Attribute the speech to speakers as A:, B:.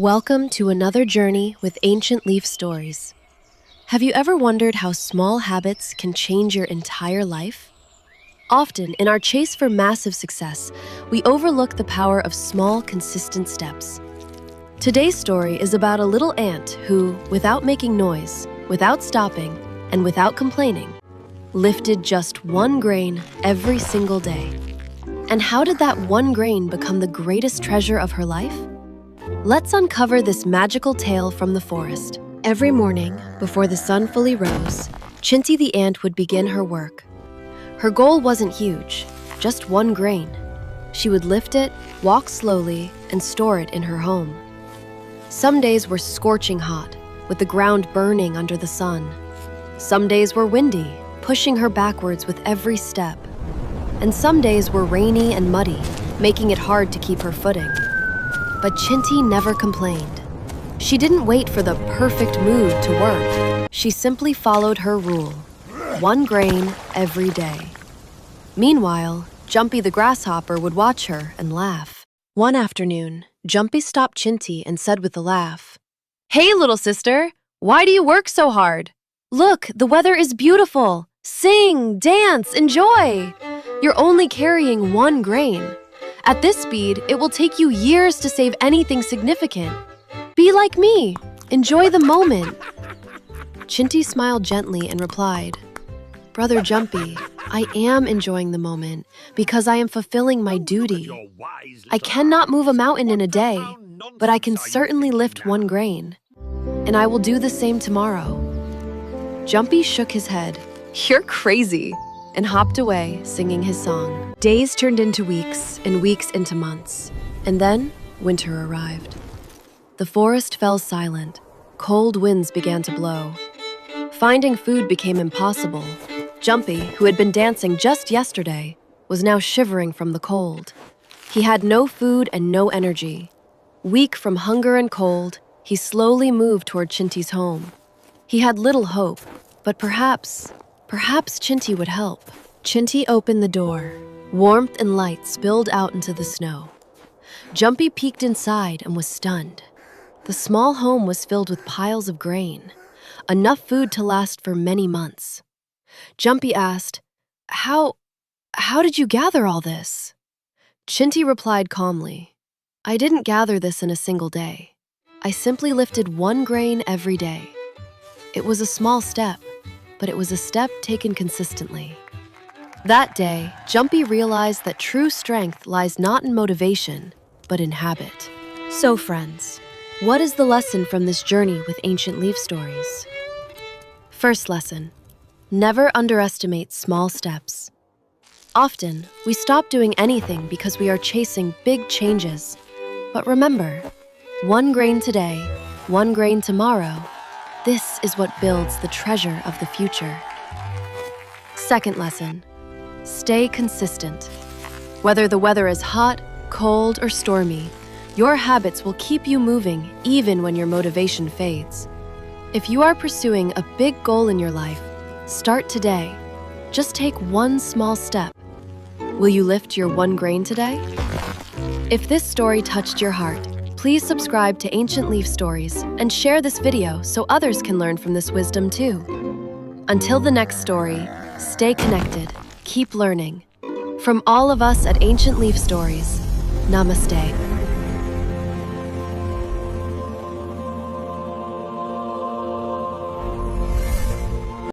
A: Welcome to another journey with Ancient Leaf Stories. Have you ever wondered how small habits can change your entire life? Often, in our chase for massive success, we overlook the power of small, consistent steps. Today's story is about a little ant who, without making noise, without stopping, and without complaining, lifted just one grain every single day. And how did that one grain become the greatest treasure of her life? Let's uncover this magical tale from the forest. Every morning, before the sun fully rose, Chinti the ant would begin her work. Her goal wasn't huge, just one grain. She would lift it, walk slowly, and store it in her home. Some days were scorching hot, with the ground burning under the sun. Some days were windy, pushing her backwards with every step. And some days were rainy and muddy, making it hard to keep her footing. But Chinti never complained. She didn't wait for the perfect mood to work. She simply followed her rule: one grain every day. Meanwhile, Jumpy the Grasshopper would watch her and laugh. One afternoon, Jumpy stopped Chinti and said with a laugh, "Hey, little sister, why do you work so hard? Look, the weather is beautiful. Sing, dance, enjoy. You're only carrying one grain. At this speed, it will take you years to save anything significant. Be like me. Enjoy the moment." Chinti smiled gently and replied, "Brother Jumpy, I am enjoying the moment because I am fulfilling my duty. I cannot move a mountain in a day, but I can certainly lift one grain. And I will do the same tomorrow." Jumpy shook his head. "You're crazy," and hopped away, singing his song. Days turned into weeks, and weeks into months. And then, winter arrived. The forest fell silent. Cold winds began to blow. Finding food became impossible. Jumpy, who had been dancing just yesterday, was now shivering from the cold. He had no food and no energy. Weak from hunger and cold, he slowly moved toward Chinti's home. He had little hope, but perhaps Chinti would help. Chinti opened the door. Warmth and light spilled out into the snow. Jumpy peeked inside and was stunned. The small home was filled with piles of grain, enough food to last for many months. Jumpy asked, How did you gather all this?" Chinti replied calmly, "I didn't gather this in a single day. I simply lifted one grain every day. It was a small step, but it was a step taken consistently." That day, Jumpy realized that true strength lies not in motivation, but in habit. So friends, what is the lesson from this journey with Ancient Leaf Stories? First lesson: never underestimate small steps. Often, we stop doing anything because we are chasing big changes. But remember, one grain today, one grain tomorrow, this is what builds the treasure of the future. Second lesson: stay consistent. Whether the weather is hot, cold, or stormy, your habits will keep you moving even when your motivation fades. If you are pursuing a big goal in your life, start today. Just take one small step. Will you lift your one grain today? If this story touched your heart, please subscribe to Ancient Leaf Stories and share this video so others can learn from this wisdom too. Until the next story, stay connected, keep learning. From all of us at Ancient Leaf Stories, namaste.